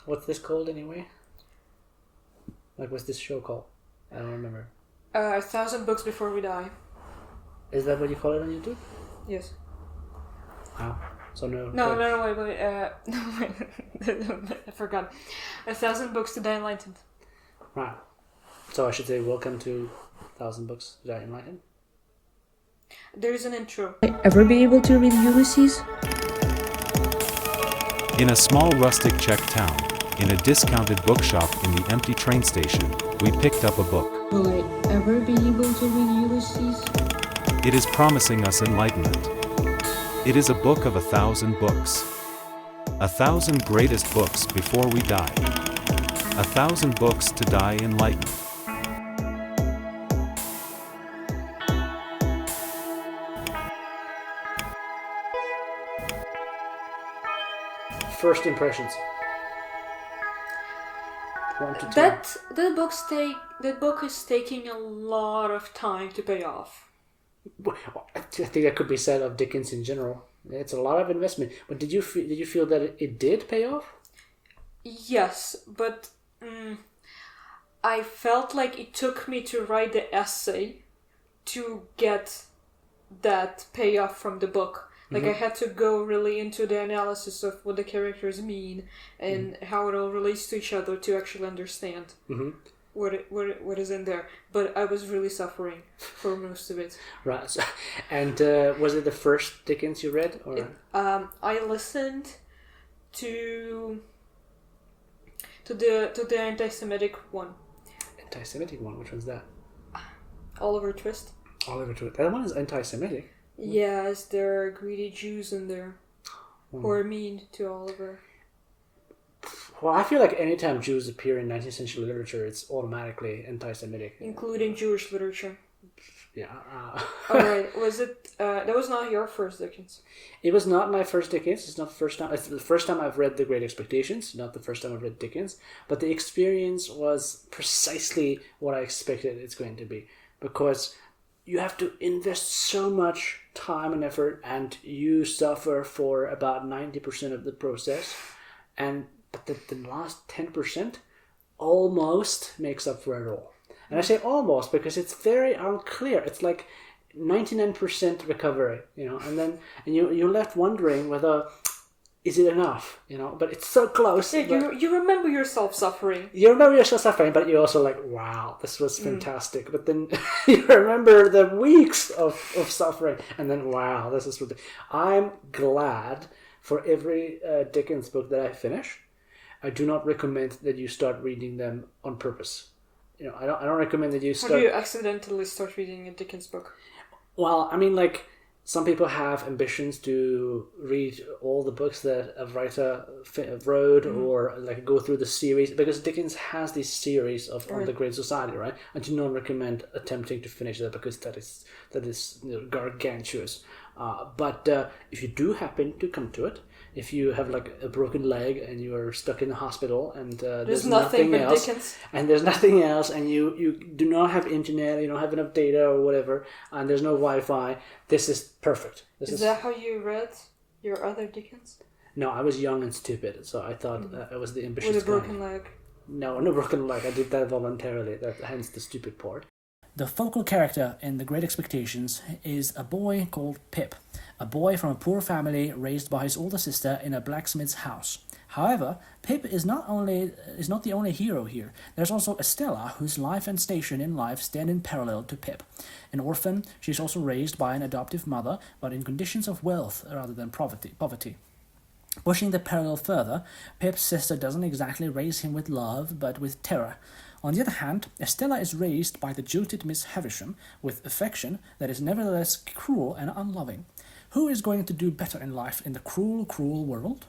What's this called anyway? Like, what's this show called? I don't remember. 1,000 Books Before We Die. Is that what you call it on YouTube? Yes. Wow. So no. Wait. I forgot. 1,000 Books to Die Enlightened. Right. So I should say, welcome to 1,000 Books to Die Enlightened. There's an intro. Ever be able to read Ulysses? In a small rustic Czech town, in a discounted bookshop in the empty train station, we picked up a book. Will I ever be able to read Ulysses? It is promising us enlightenment. It is a book of 1,000 books. 1,000 greatest books before we die. 1,000 books to die enlightened. First impressions. 1 to 10. That book is taking a lot of time to pay off. I think that could be said of Dickens in general. It's a lot of investment. But did you feel that it did pay off? Yes, but I felt like it took me to write the essay to get that payoff from the book. Like, I had to go really into the analysis of what the characters mean and how it all relates to each other to actually understand what is in there. But I was really suffering for most of it. Right. So, and was it the first Dickens you read? Or? I listened to the anti-Semitic one. Anti-Semitic one? Which one's that? Oliver Twist. Oliver Twist. That one is anti-Semitic. Yes, there are greedy Jews in there who are mean to Oliver. Well, I feel like anytime Jews appear in 19th century literature, it's automatically anti-Semitic. Including Jewish literature. Yeah. Alright, was it... that was not your first Dickens. It was not my first Dickens. It's not the first time. It's the first time I've read The Great Expectations, not the first time I've read Dickens. But the experience was precisely what I expected it's going to be. Because you have to invest so much time and effort, and you suffer for about 90% of the process. But the last 10% almost makes up for it all. And I say almost because it's very unclear. It's like 99% recovery, and you're left wondering whether is it enough, but it's so close. Yeah, you remember yourself suffering. You remember yourself suffering, but you're also like, wow, this was fantastic. But then you remember the weeks of suffering, and then, wow, this is ridiculous. I'm glad for every Dickens book that I finish. I do not recommend that you start reading them on purpose. I don't recommend that you start... How do you accidentally start reading a Dickens book? Well, I mean, like, some people have ambitions to read all the books that a writer wrote or like go through the series, because Dickens has this series of on the Great Society, right? I do not recommend attempting to finish that because that is gargantuous. But if you do happen to come to it, if you have like a broken leg and you are stuck in the hospital and there's nothing else, Dickens. And there's nothing else, and you do not have internet, you don't have enough data or whatever, and there's no Wi-Fi, this is perfect. Is that how you read your other Dickens? No, I was young and stupid, so I thought it was the ambitious With a broken kind. leg? No broken leg. I did that voluntarily. Hence the stupid part. The focal character in The Great Expectations is a boy called Pip, a boy from a poor family raised by his older sister in a blacksmith's house. However, Pip is not the only hero here. There's also Estella, whose life and station in life stand in parallel to Pip. An orphan, she is also raised by an adoptive mother, but in conditions of wealth rather than poverty. Pushing the parallel further, Pip's sister doesn't exactly raise him with love, but with terror. On the other hand, Estella is raised by the jilted Miss Havisham with affection that is nevertheless cruel and unloving. Who is going to do better in life in the cruel, cruel world?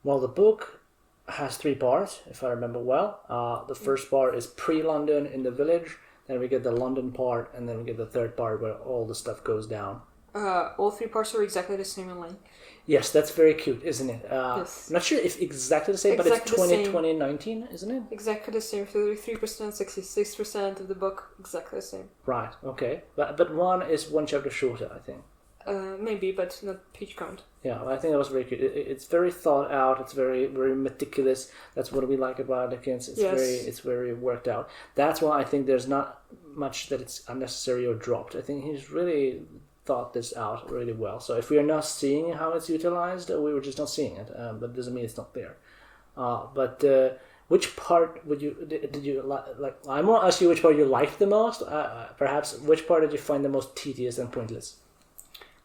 Well, the book has 3 parts, if I remember well. The first part is pre-London in the village, then we get the London part, and then we get the third part where all the stuff goes down. All 3 parts are exactly the same in length. Yes, that's very cute, isn't it? Yes. I'm not sure if exactly the same, Exactly but the it's same. 2019, isn't it? Exactly the same. 33%, 66% of the book, exactly the same. Right, okay. But one is one chapter shorter, I think. Maybe, but not page count. Yeah, I think that was very good. It's very thought out. It's very, very meticulous. That's what we like about Dickens. It's very worked out. That's why I think there's not much that it's unnecessary or dropped. I think he's really thought this out really well. So if we are not seeing how it's utilized, we were just not seeing it. But it doesn't mean it's not there. But which part did you like? I want to ask you which part you liked the most. Perhaps which part did you find the most tedious and pointless?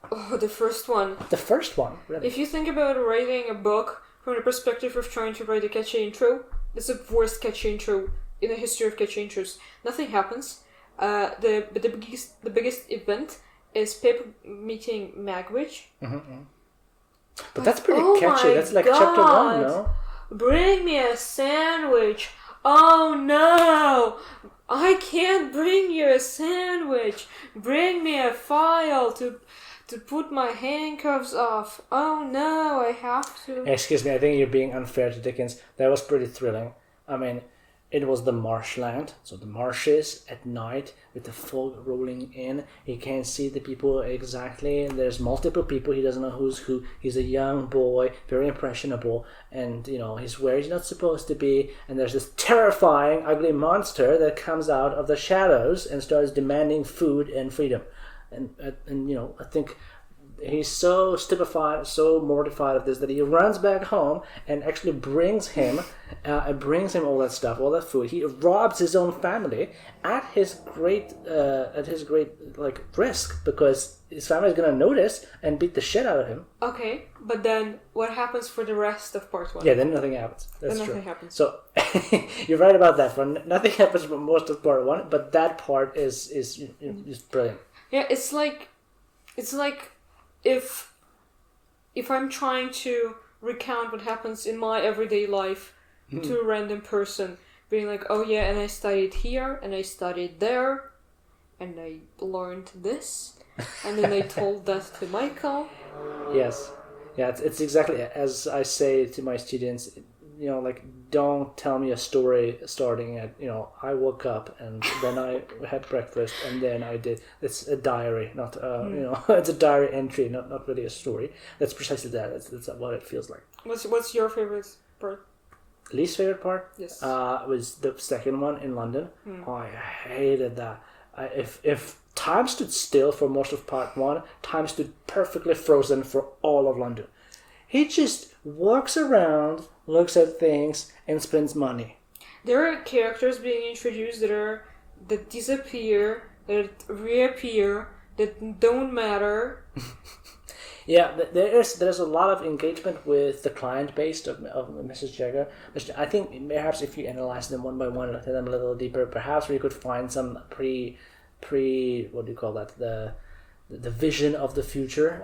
Oh, the first one. The first one, really. If you think about writing a book from the perspective of trying to write a catchy intro, it's the worst catchy intro in the history of catchy intros. Nothing happens. The biggest event is Pip meeting Magwitch. Mm-hmm. But that's pretty catchy. That's like chapter 1, no? Bring me a sandwich. Oh no! I can't bring you a sandwich. Bring me a file to put my handcuffs off. Oh no, I have to. Excuse me, I think you're being unfair to Dickens. That was pretty thrilling. I mean, it was the marshland, so the marshes at night with the fog rolling in. He can't see the people exactly. There's multiple people. He doesn't know who's who. He's a young boy, very impressionable, and he's where he's not supposed to be. And there's this terrifying, ugly monster that comes out of the shadows and starts demanding food and freedom. And I think he's so stupefied, so mortified of this that he runs back home and actually brings him all that stuff, all that food. He robs his own family at his great risk, because his family is gonna notice and beat the shit out of him. Okay, but then what happens for the rest of part 1? Yeah, then nothing happens. That's true. Nothing happens. So you're right about that one. Nothing happens for most of part 1, but that part is brilliant. Yeah, it's like if I'm trying to recount what happens in my everyday life to a random person, being like, oh yeah, and I studied here, and I studied there, and I learned this, and then I told that to Michael. Yes. Yeah, it's exactly as I say to my students, don't tell me a story starting at, I woke up and then I had breakfast and then I did. It's a diary, not, it's a diary entry, not really a story. That's precisely that. That's what it feels like. What's your favorite part? Least favorite part? Yes. Was the second one in London. Oh, I hated that. If time stood still for most of part 1, time stood perfectly frozen for all of London. He just walks around, looks at things, and spends money. There are characters being introduced that disappear, that reappear, that don't matter. Yeah, there's a lot of engagement with the client base of Mrs. Jagger. I think perhaps if you analyze them one by one and look at them a little deeper, perhaps we could find some pre what do you call that, the vision of the future.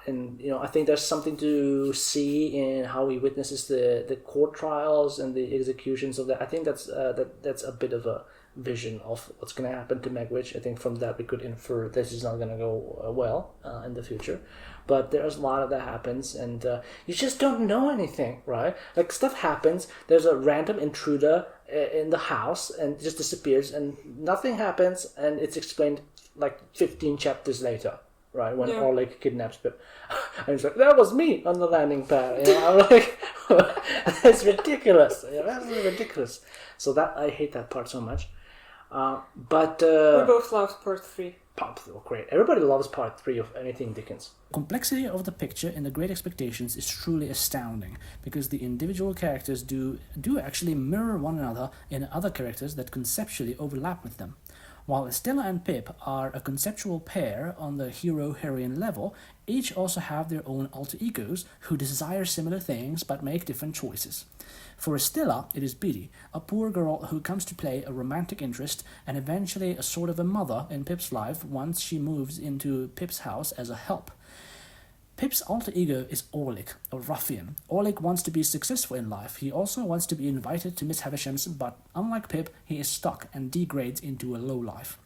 And I think there's something to see in how he witnesses the court trials and the executions of that. I think that's a bit of a vision of what's going to happen to Magwitch. I think from that we could infer this is not going to go well in the future. But there's a lot of that happens, and you just don't know anything, right? Like, stuff happens, there's a random intruder in the house and just disappears, and nothing happens, and it's explained like 15 chapters later, right? When Oleg kidnaps Pip. And it's like, that was me on the landing pad. I'm like, that's ridiculous. That's ridiculous. So that, I hate that part so much. But we both loved part 3. Great. Everybody loves part 3 of anything Dickens. The complexity of the picture in The Great Expectations is truly astounding, because the individual characters do actually mirror one another in other characters that conceptually overlap with them. While Stella and Pip are a conceptual pair on the hero-heroine level, each also have their own alter egos who desire similar things but make different choices. For Stella, it is Biddy, a poor girl who comes to play a romantic interest and eventually a sort of a mother in Pip's life once she moves into Pip's house as a help. Pip's alter ego is Orlick, a ruffian. Orlick wants to be successful in life. He also wants to be invited to Miss Havisham's, but unlike Pip, he is stuck and degrades into a lowlife.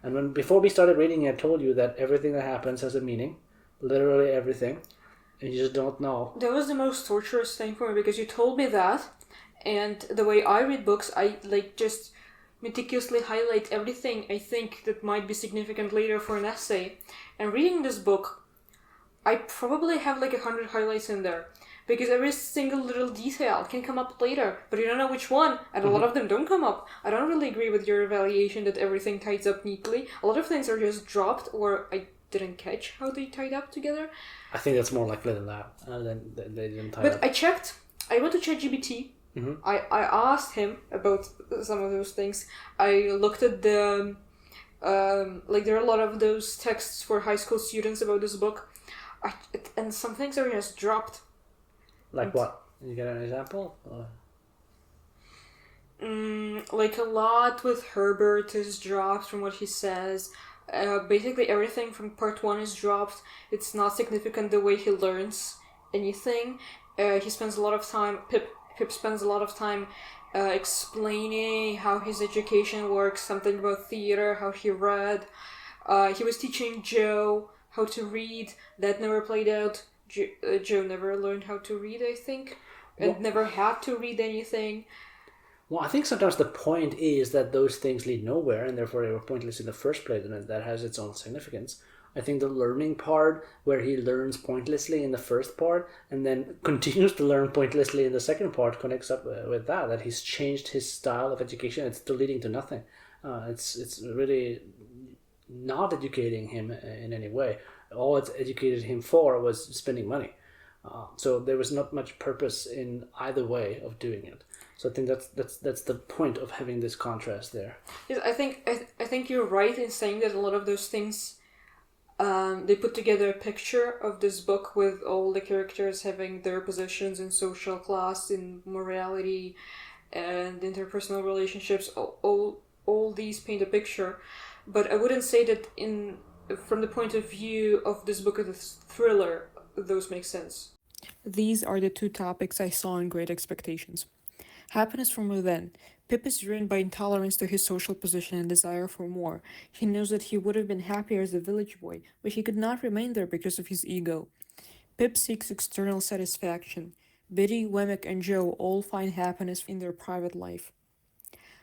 And before we started reading, I told you that everything that happens has a meaning. Literally everything. And you just don't know. That was the most torturous thing for me, because you told me that, and the way I read books, I just meticulously highlight everything I think that might be significant later for an essay. And reading this book, I probably have like 100 highlights in there. Because every single little detail can come up later, but you don't know which one, and a lot of them don't come up. I don't really agree with your evaluation that everything ties up neatly. A lot of things are just dropped, or I didn't catch how they tied up together. I think that's more likely than that. Than they didn't tie But up. I checked. I went to ChatGPT. I asked him about some of those things. I looked at the... like, there are a lot of those texts for high school students about this book. And some things are just dropped. Like what? You get an example? Like a lot with Herbert is dropped from what he says. Basically everything from part 1 is dropped. It's not significant the way he learns anything. He spends a lot of time, Pip spends a lot of time explaining how his education works, something about theater, how he read. He was teaching Joe how to read. That never played out. Joe never learned how to read, I think, and never had to read anything. Well, I think sometimes the point is that those things lead nowhere, and therefore they were pointless in the first place, and that has its own significance. I think the learning part, where he learns pointlessly in the first part, and then continues to learn pointlessly in the second part, connects up with that he's changed his style of education. It's still leading to nothing. It's really not educating him in any way. All it's educated him for was spending money. So there was not much purpose in either way of doing it. So I think that's the point of having this contrast there. Yes, I think you're right in saying that a lot of those things, they put together a picture of this book with all the characters having their positions in social class, in morality, and interpersonal relationships. All these paint a picture, but I wouldn't say that from the point of view of this book as a thriller, those make sense. These are the two topics I saw in Great Expectations. Happiness from within. Pip is driven by intolerance to his social position and desire for more. He knows that he would have been happier as a village boy, but he could not remain there because of his ego. Pip seeks external satisfaction. Biddy, Wemmick, and Joe all find happiness in their private life.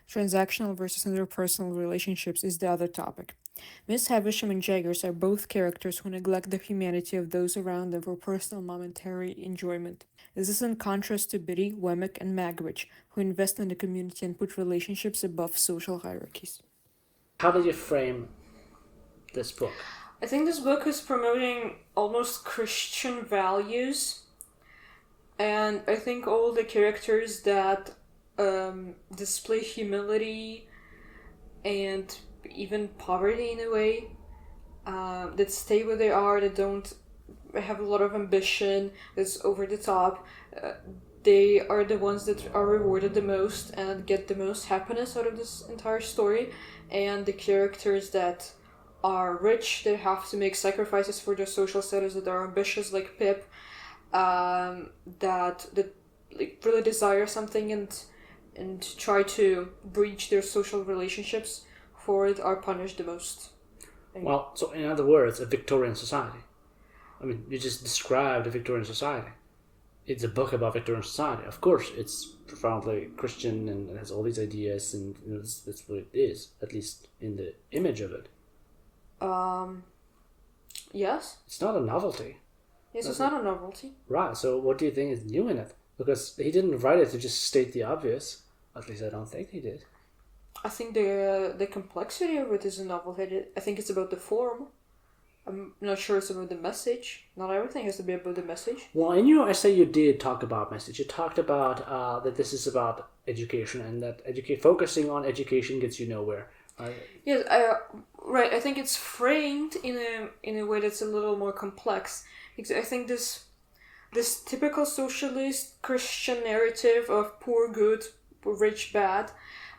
Transactional versus interpersonal relationships is the other topic. Miss Havisham and Jaggers are both characters who neglect the humanity of those around them for personal momentary enjoyment. This is in contrast to Biddy, Wemmick, and Magwitch, who invest in the community and put relationships above social hierarchies. How did you frame this book? I think this book is promoting almost Christian values, and I think all the characters that display humility and even poverty in a way, that stay where they are, that don't have a lot of ambition, that's over the top, they are the ones that are rewarded the most and get the most happiness out of this entire story. And the characters that are rich, that have to make sacrifices for their social status, that are ambitious like Pip, that like really desire something and try to breach their social relationships for it, are punished the most. Well, so in other words, a Victorian society. I mean, you just described a Victorian society. It's a book about Victorian society. Of course, it's profoundly Christian and has all these ideas, and that's what it is, at least in the image of it. Yes. It's not a novelty. Yes, it's not a novelty. Right, so what do you think is new in it? Because he didn't write it to just state the obvious. At least I don't think he did. I think the complexity of it is a novelty. I think it's about the form. I'm not sure it's about the message. Not everything has to be about the message. Well, in your essay you did talk about message. You talked about that this is about education, and that focusing on education gets you nowhere. Right? Yes, right. I think it's framed in a way that's a little more complex. I think this typical socialist Christian narrative of poor good, rich bad,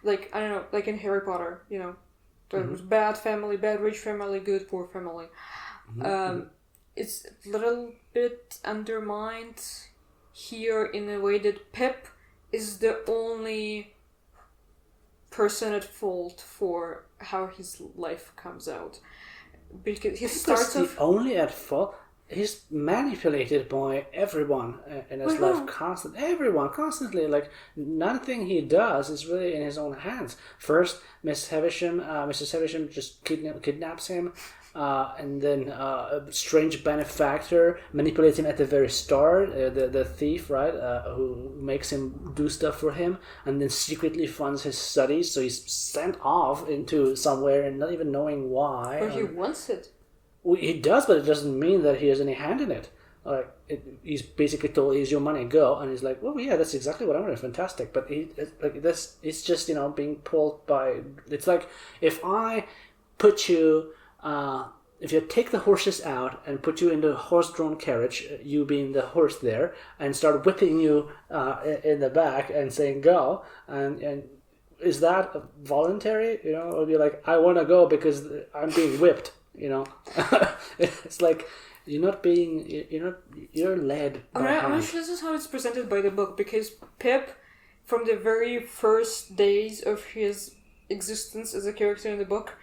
like, I don't know, like in Harry Potter, you know, there was bad family, bad rich family, good poor family. It's a little bit undermined here in a way that Pip is the only person at fault for how his life comes out, because he starts off only at fault. He's manipulated by everyone in his life constantly. Everyone constantly. Like, nothing he does is really in his own hands. First, Mrs. Havisham just kidnaps him. and then a strange benefactor manipulates him at the very start, the thief, right, who makes him do stuff for him, and then secretly funds his studies, so he's sent off into somewhere and not even knowing why. But he wants it. Well, he does, but it doesn't mean that he has any hand in it. He's basically told, "Here's your money, go," and he's like, "Well, yeah, that's exactly what I'm doing. Fantastic." But it's just being pulled by. It's like if I put you, if you take the horses out and put you in the horse-drawn carriage, you being the horse there, and start whipping you in the back and saying go, and is that voluntary? Or be like, I want to go because I'm being whipped. It's like. You're led by hand. I'm not sure this is how it's presented by the book, because Pip, from the very first days of his existence as a character in the book,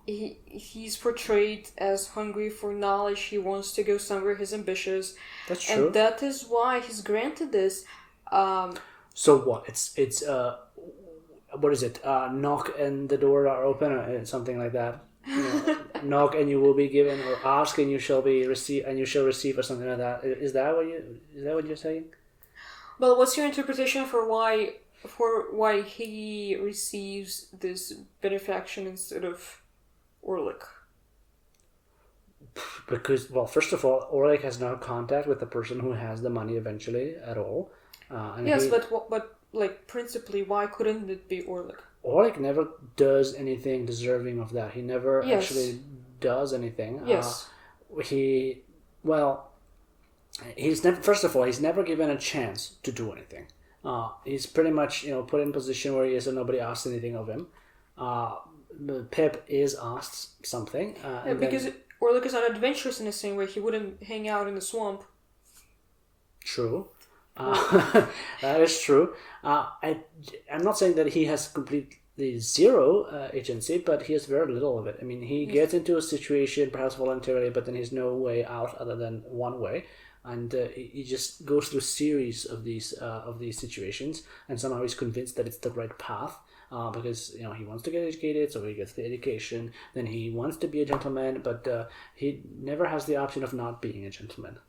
he's portrayed as hungry for knowledge. He wants to go somewhere. He's ambitious. That's true. And that is why he's granted this. So what? It's what is it? Knock and the door are open, or something like that. Knock and you will be given, or ask and you shall be receive, and you shall receive, or something like that. Is that what you're saying? Well, what's your interpretation for why he receives this benefaction instead of Orlick? Because, well, first of all, Orlick has no contact with the person who has the money eventually at all. Yes, but like principally, why couldn't it be Orlick? Orlick never does anything deserving of that. He never actually does anything. Yes. He's never. First of all, he's never given a chance to do anything. He's pretty much put in a position where he is, and nobody asks anything of him. Pip is asked something. Because Orlick is not adventurous in the same way. He wouldn't hang out in the swamp. True. That is true. I'm not saying that he has completely zero agency, but he has very little of it. I mean, he gets into a situation, perhaps voluntarily, but then he's no way out other than one way, and he just goes through a series of these situations, and somehow he's convinced that it's the right path. Because he wants to get educated, so he gets the education. Then he wants to be a gentleman, but he never has the option of not being a gentleman.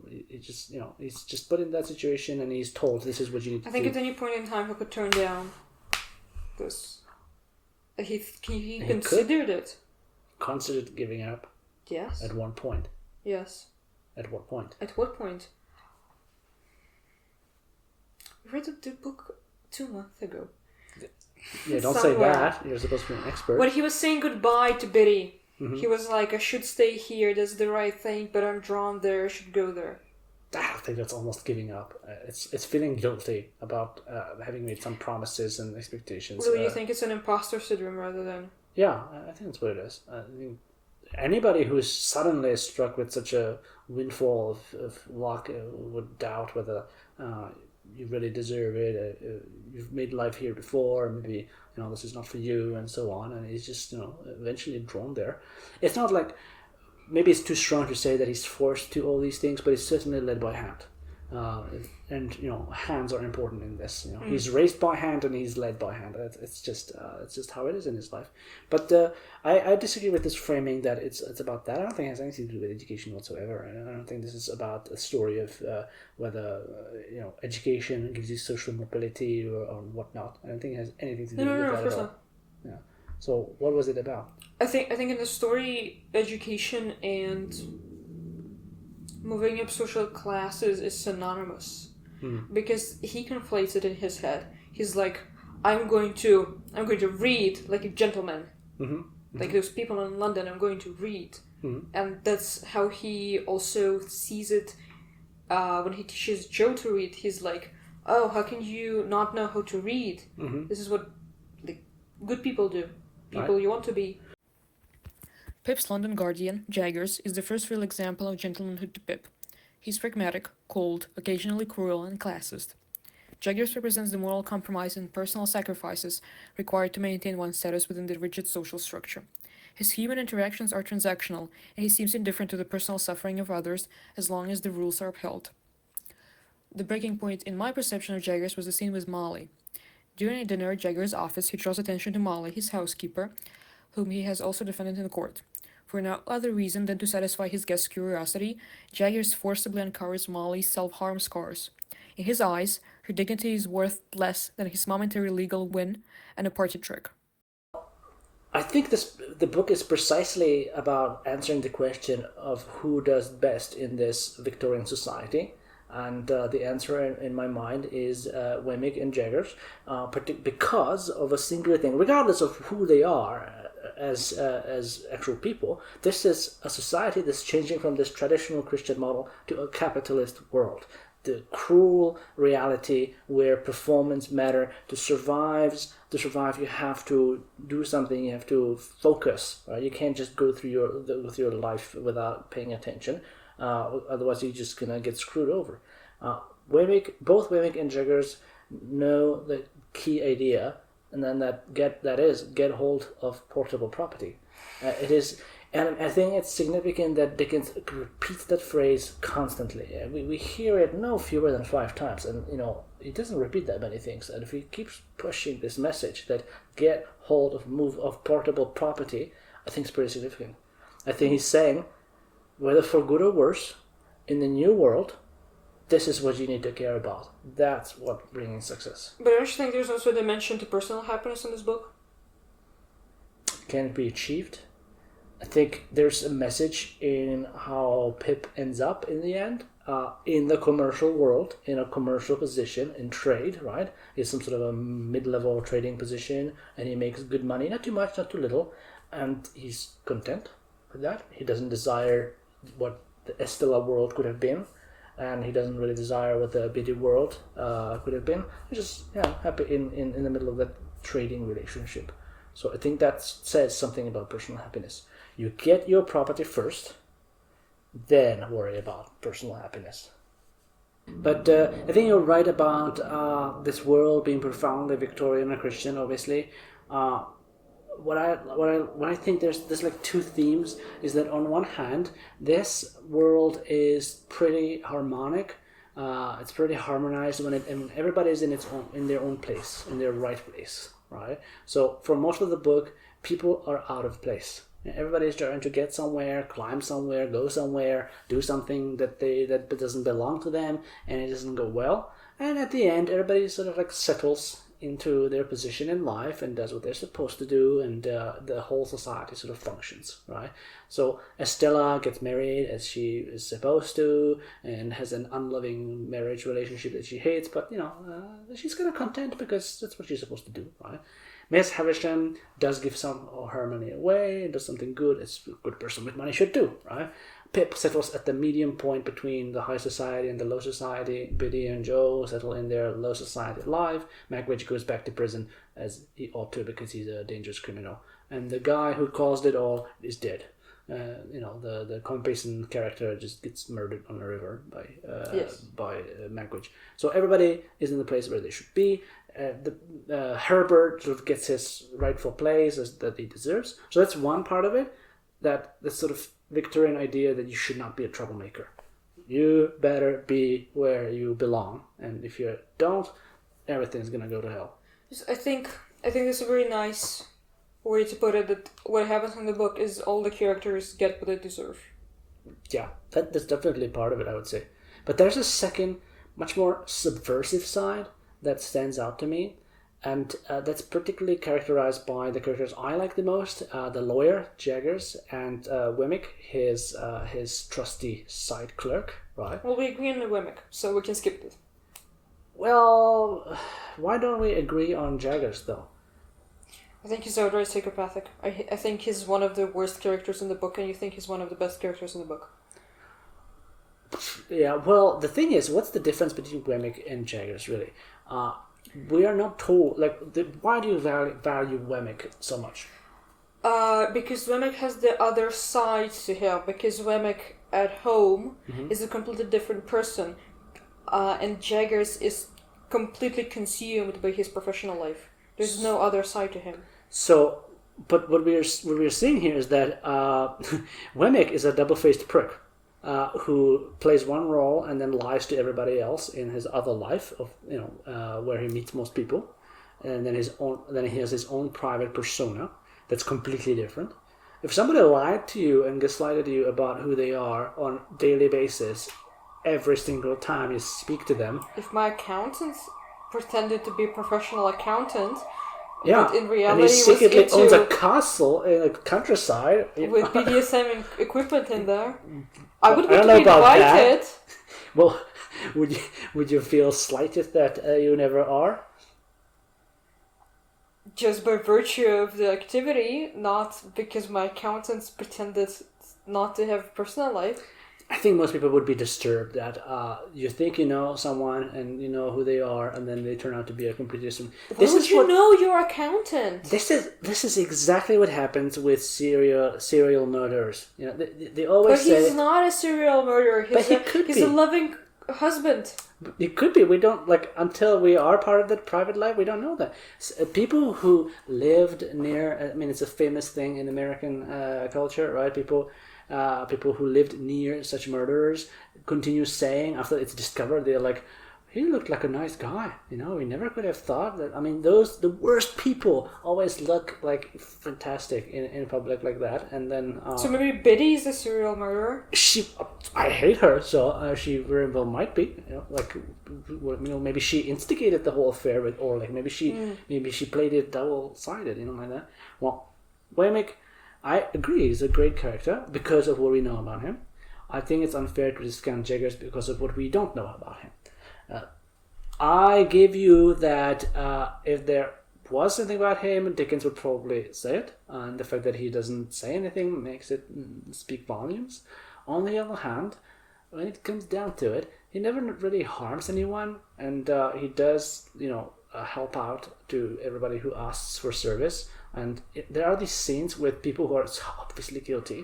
He just, he's just put in that situation, and he's told this is what you need to do. I think at any point in time he could turn down this. He considered it. Considered giving up. Yes. At one point. Yes. At what point? At what point? I read the book 2 months ago. Yeah, don't say that. You're supposed to be an expert. When he was saying goodbye to Biddy, Mm-hmm. he was like, I should stay here, that's the right thing, but I'm drawn there, I should go there. I think that's almost giving up. It's feeling guilty about having made some promises and expectations. Really, you think it's an imposter syndrome rather than... Yeah, I think that's what it is. I think anybody who is suddenly struck with such a windfall of luck would doubt whether you really deserve it. You've made life here before, maybe this is not for you, and so on. And he's just eventually drawn there. It's not like, maybe it's too strong to say that he's forced to all these things, but he's certainly led by hand. And hands are important in this. He's raised by hand and he's led by hand. It's just how it is in his life. But I disagree with this framing that it's about that. I don't think it has anything to do with education whatsoever. And I don't think this is about a story of whether education gives you social mobility or whatnot. I don't think it has anything to do with that at all. Yeah. So what was it about? I think in the story, education and moving up social classes is synonymous, because he conflates it in his head. He's like, I'm going to read like a gentleman, like those people in London. I'm going to read, and that's how he also sees it. When he teaches Joe to read, he's like, oh, how can you not know how to read? This is what good people do. People you want to be. Pip's London guardian, Jaggers, is the first real example of gentlemanhood to Pip. He's pragmatic, cold, occasionally cruel, and classist. Jaggers represents the moral compromise and personal sacrifices required to maintain one's status within the rigid social structure. His human interactions are transactional, and he seems indifferent to the personal suffering of others as long as the rules are upheld. The breaking point in my perception of Jaggers was the scene with Molly. During a dinner at Jaggers' office, he draws attention to Molly, his housekeeper, whom he has also defended in court. For no other reason than to satisfy his guest's curiosity, Jaggers forcibly uncovers Molly's self-harm scars. In his eyes, her dignity is worth less than his momentary legal win and a party trick. I think the book is precisely about answering the question of who does best in this Victorian society. And the answer in my mind is Wemmick and Jaggers, because of a singular thing, regardless of who they are as actual people. This is a society that's changing from this traditional Christian model to a capitalist world. The cruel reality where performance matter. To survive, you have to do something. You have to focus. Right? You can't just go through your life without paying attention. Otherwise, you're just gonna get screwed over. Both Wemmick and Jaggers know the key idea, and then get hold of portable property. It is. And I think it's significant that Dickens repeats that phrase constantly. We hear it no fewer than 5 times, and he doesn't repeat that many things. And if he keeps pushing this message that get hold of portable property, I think it's pretty significant. I think he's saying, whether for good or worse, in the new world, this is what you need to care about. That's what bringing success. But don't you think there's also a dimension to personal happiness in this book? Can it be achieved? I think there's a message in how Pip ends up in the end, in the commercial world, in a commercial position, in trade, right? He's some sort of a mid-level trading position, and he makes good money, not too much, not too little, and he's content with that. He doesn't desire what the Estella world could have been, and he doesn't really desire what the Biddy world could have been. He's just happy in the middle of that trading relationship. So I think that says something about personal happiness. You get your property first, then worry about personal happiness. But I think you're right about this world being profoundly Victorian and Christian, obviously. What I think there's like 2 themes is that on one hand, this world is pretty harmonic. It's pretty harmonized and everybody's in their own place, in their right place, right? So for most of the book, people are out of place. Everybody's trying to get somewhere, climb somewhere, go somewhere, do something that doesn't belong to them, and it doesn't go well. And at the end, everybody sort of like settles into their position in life and does what they're supposed to do, and the whole society sort of functions, right? So Estella gets married as she is supposed to and has an unloving marriage relationship that she hates, but she's kind of content because that's what she's supposed to do, right? Miss Havisham does give some of her money away, does something good, as a good person with money should do, right? Pip settles at the medium point between the high society and the low society. Biddy and Joe settle in their low society life. Magwitch goes back to prison as he ought to because he's a dangerous criminal. And the guy who caused it all is dead. The complacent character just gets murdered on the river by Magwitch. So everybody is in the place where they should be. Herbert sort of gets his rightful place that he deserves. So that's one part of it. That sort of Victorian idea that you should not be a troublemaker. You better be where you belong, and if you don't, everything's gonna go to hell. I think it's a very nice way to put it, that what happens in the book is all the characters get what they deserve. Yeah, that's definitely part of it, I would say. But there's a second, much more subversive side that stands out to me, and that's particularly characterized by the characters I like the most, the lawyer, Jaggers, and Wemmick, his trusty side clerk, right? Well, we agree on the Wemmick, so we can skip it. Well, why don't we agree on Jaggers, though? I think he's outright psychopathic. I think he's one of the worst characters in the book, and you think he's one of the best characters in the book. Yeah, well, the thing is, what's the difference between Wemmick and Jaggers, really? We are not told, why do you value Wemmick so much? Because Wemmick has the other side to him, because Wemmick at home is a completely different person, and Jaggers is completely consumed by his professional life. There's no other side to him. So, but what we're seeing here is that Wemmick is a double-faced prick. Who plays one role and then lies to everybody else in his other life of where he meets most people, and then he has his own private persona that's completely different. if somebody lied to you and gaslighted you about who they are on a daily basis, every single time you speak to them. If my accountant pretended to be a professional accountant, Yeah, but in and reality he was secretly owns a into castle in the countryside. with BDSM equipment in there, I would I want don't to know be about invited. that. Well, would you feel slighted that you never are? Just by virtue of the activity, not because my accountants pretended not to have a personal life. I think most people would be disturbed that you think you know someone and you know who they are, and then they turn out to be a complete different. Why would you know your accountant? This is exactly what happens with serial murderers. You know, they always But say. he's not a serial murderer. He's a loving husband. It could be. We don't until we are part of that private life. We don't know that. People who lived near. I mean, it's a famous thing in American culture, right? People who lived near such murderers continue saying after it's discovered, they're like, he looked like a nice guy. You know, we never could have thought that. I mean, the worst people always look like fantastic in public like that, and then. So maybe Biddy's a serial murderer. I hate her, so she very well might be. Maybe she instigated the whole affair with Orlik. Maybe she played it double-sided, like that. Well, Waymick, I agree, he's a great character because of what we know about him. I think it's unfair to discount Jaggers because of what we don't know about him. I give you that if there was something about him, Dickens would probably say it, and the fact that he doesn't say anything makes it speak volumes. On the other hand, when it comes down to it, he never really harms anyone, and he does, help out to everybody who asks for service. And there are these scenes with people who are obviously guilty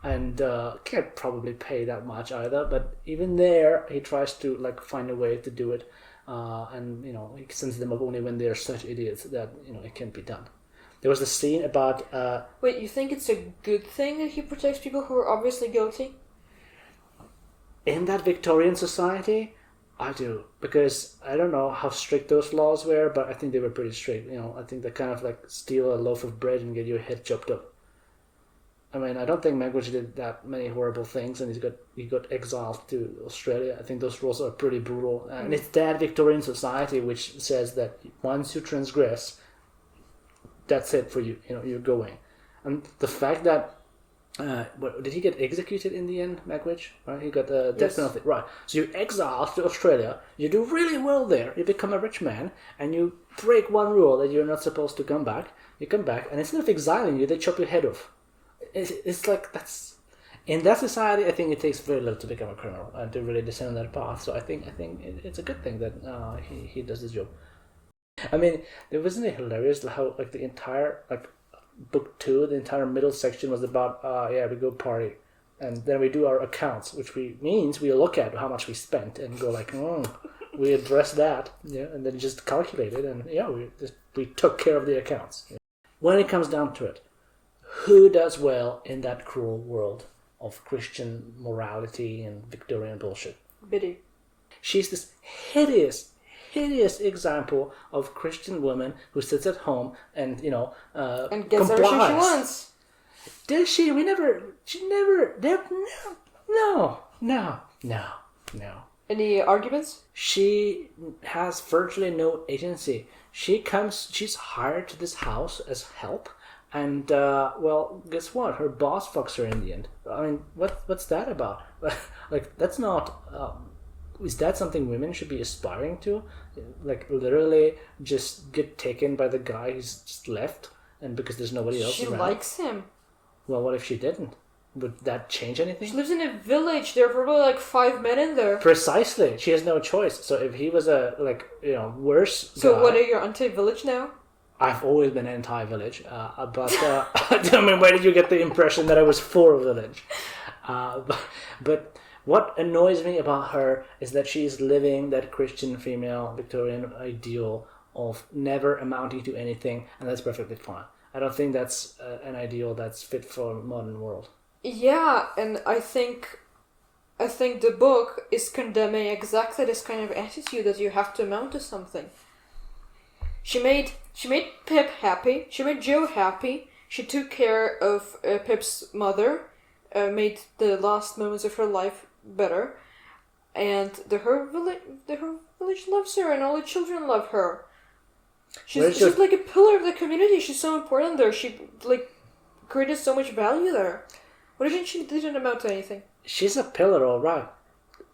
and can't probably pay that much either, but even there, he tries to find a way to do it. And he sends them up only when they're such idiots that it can't be done. There was the scene about. Wait, you think it's a good thing that he protects people who are obviously guilty? In that Victorian society, I do, because I don't know how strict those laws were, but I think they were pretty strict. I think they kind of steal a loaf of bread and get your head chopped up. I mean, I don't think Magwitch did that many horrible things, and he got exiled to Australia. I think those rules are pretty brutal, and it's that Victorian society which says that once you transgress, that's it for you. You're going, and the fact that did he get executed in the end, Magwitch? Right, he got the death penalty. Right, so you're exiled to Australia. You do really well there. You become a rich man, and you break one rule that you're not supposed to come back. You come back, and instead of exiling you, they chop your head off. It's like that's in that society. I think it takes very little to become a criminal and to really descend on that path. So I think it's a good thing that he does this job. I mean, there wasn't it hilarious how the entire book 2, the entire middle section was about we go party, and then we do our accounts, which means we look at how much we spent and go we address that, and then just calculate it, and we took care of the accounts. When it comes down to it, who does well in that cruel world of Christian morality and Victorian bullshit? Biddy. She's this hideous example of Christian woman who sits at home and and gets complies. everything she wants. Does she? She never. No. Any arguments? She has virtually no agency. She's hired to this house as help. And, guess what? Her boss fucks her in the end. I mean, what's that about? That's not... is that something women should be aspiring to? Literally just get taken by the guy who's just left, and because there's nobody else around? She likes him. Well, what if she didn't? Would that change anything? She lives in a village. There are probably 5 men in there. Precisely. She has no choice. So if he was a, worse So guy, what are you anti-village now? I've always been anti-village, but I mean, where did you get the impression that I was for village? But what annoys me about her is that she's living that Christian female Victorian ideal of never amounting to anything, and that's perfectly fine. I don't think that's an ideal that's fit for a modern world. Yeah, and I think the book is condemning exactly this kind of attitude that you have to amount to something. She made Pip happy. She made Joe happy. she took care of Pip's mother, made the last moments of her life better, and her village loves her, and all the children love her. She's like a pillar of the community. She's so important there. She created so much value there. What do you think she didn't amount to anything? She's a pillar, all right.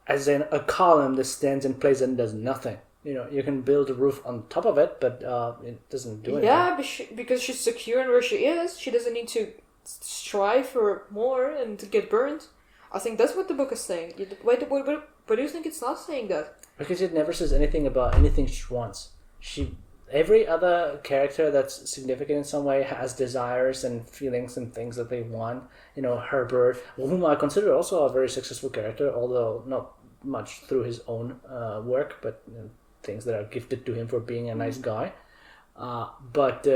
As in a column that stands in place and does nothing. You can build a roof on top of it, but it doesn't do anything. Yeah, but because she's secure in where she is, she doesn't need to strive for more and to get burned. I think that's what the book is saying. Why do you think it's not saying that? Because it never says anything about anything she wants. Every other character that's significant in some way has desires and feelings and things that they want. Herbert, whom I consider also a very successful character, although not much through his own work, but things that are gifted to him for being a nice guy. But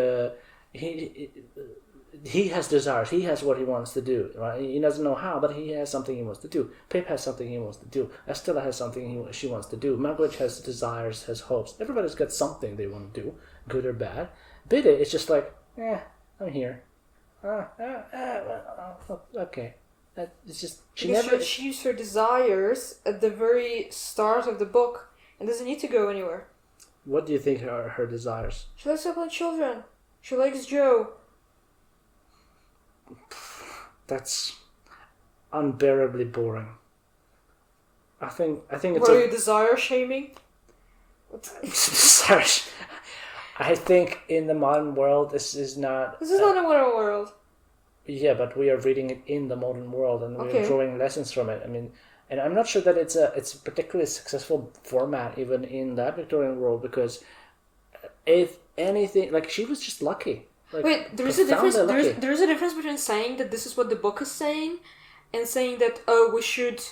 he has desires. He has what he wants to do. Right? He doesn't know how, but he has something he wants to do. Pip has something he wants to do. Estella has something she wants to do. Margaret has desires, has hopes. Everybody's got something they want to do, good or bad. Biddy is just like, I'm here. Okay. It's just she achieves her desires at the very start of the book and doesn't need to go anywhere. What do you think are her desires? She likes to play children. She likes Joe. That's unbearably boring. I think it's. What are you desire shaming? I think in the modern world this is not. This is not a modern world. Yeah, but we are reading it in the modern world, and we're drawing lessons from it. I mean, and I'm not sure that it's a particularly successful format even in that Victorian world, because if anything, she was just lucky. Wait, there is a difference. There is a difference between saying that this is what the book is saying, and saying that we should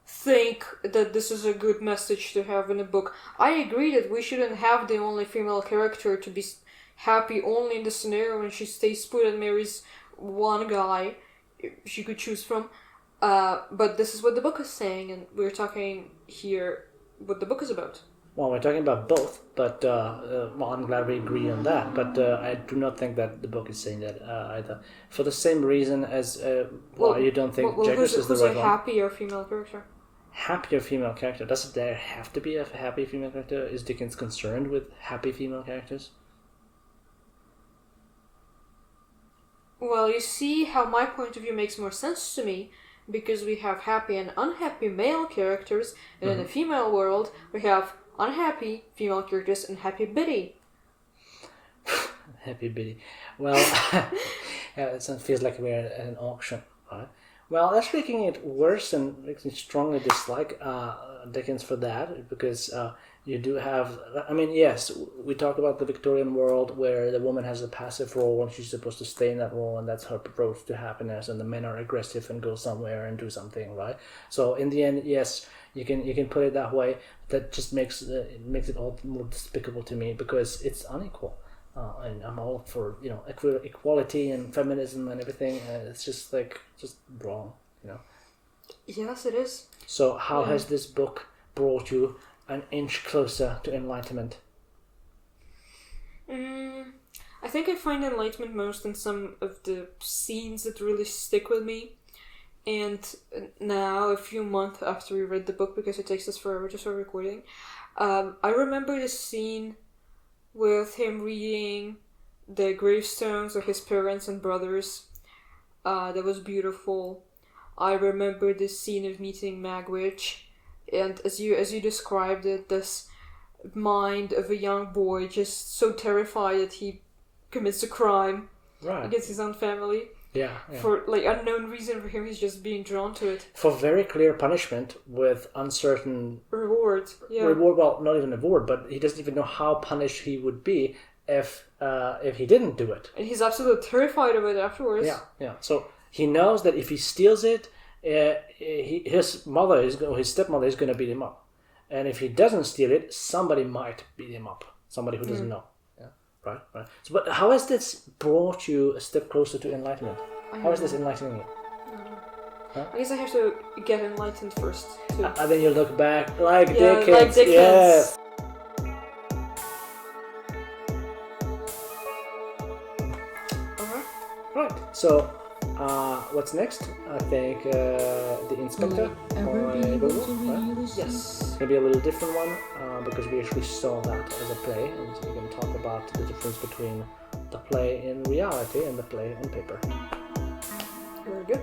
think that this is a good message to have in a book. I agree that we shouldn't have the only female character to be happy only in the scenario when she stays put and marries one guy she could choose from. But this is what the book is saying, and we're talking here what the book is about. Well, we're talking about both, but I'm glad we agree on that. But I do not think that the book is saying that either. For the same reason as you don't think Jaggers is the right one. Who's a happier female character? Happier female character? Does there have to be a happy female character? Is Dickens concerned with happy female characters? Well, you see how my point of view makes more sense to me, because we have happy and unhappy male characters, and in the female world, we have unhappy female characters and happy Biddy. Happy Biddy. Well, it feels like we're at an auction, right? Well, that's making it worse and makes me strongly dislike Dickens for that, because you do have... I mean, yes, we talk about the Victorian world where the woman has a passive role and she's supposed to stay in that role, and that's her approach to happiness, and the men are aggressive and go somewhere and do something, right? So in the end, yes, you can put it that way. That just makes it all more despicable to me, because it's unequal. And I'm all for equality and feminism and everything. It's just wrong, Yes, it is. So how has this book brought you an inch closer to enlightenment? I think I find enlightenment most in some of the scenes that really stick with me. And now, a few months after we read the book, because it takes us forever to start recording, I remember the scene with him reading the gravestones of his parents and brothers. That was beautiful. I remember the scene of meeting Magwitch, and as you described it, this mind of a young boy just so terrified that he commits a crime against his own family. Yeah. For unknown reason for him, he's just being drawn to it. For very clear punishment with uncertain reward. Yeah. Reward, well, not even reward, but he doesn't even know how punished he would be if he didn't do it. And he's absolutely terrified of it afterwards. Yeah. So he knows that if he steals it, his stepmother is going to beat him up, and if he doesn't steal it, somebody might beat him up. Somebody who doesn't know. Right. So, but how has this brought you a step closer to enlightenment? How is this enlightening you? Huh? I guess I have to get enlightened first. And then you look back like Dickens. Yes. Right. So, what's next? I think the Inspector Ever by be able Google. to read Right? Ulysses? Yes. Maybe a little different one because we actually saw that as a play, and we're going to talk about the difference between the play in reality and the play on paper. Very good.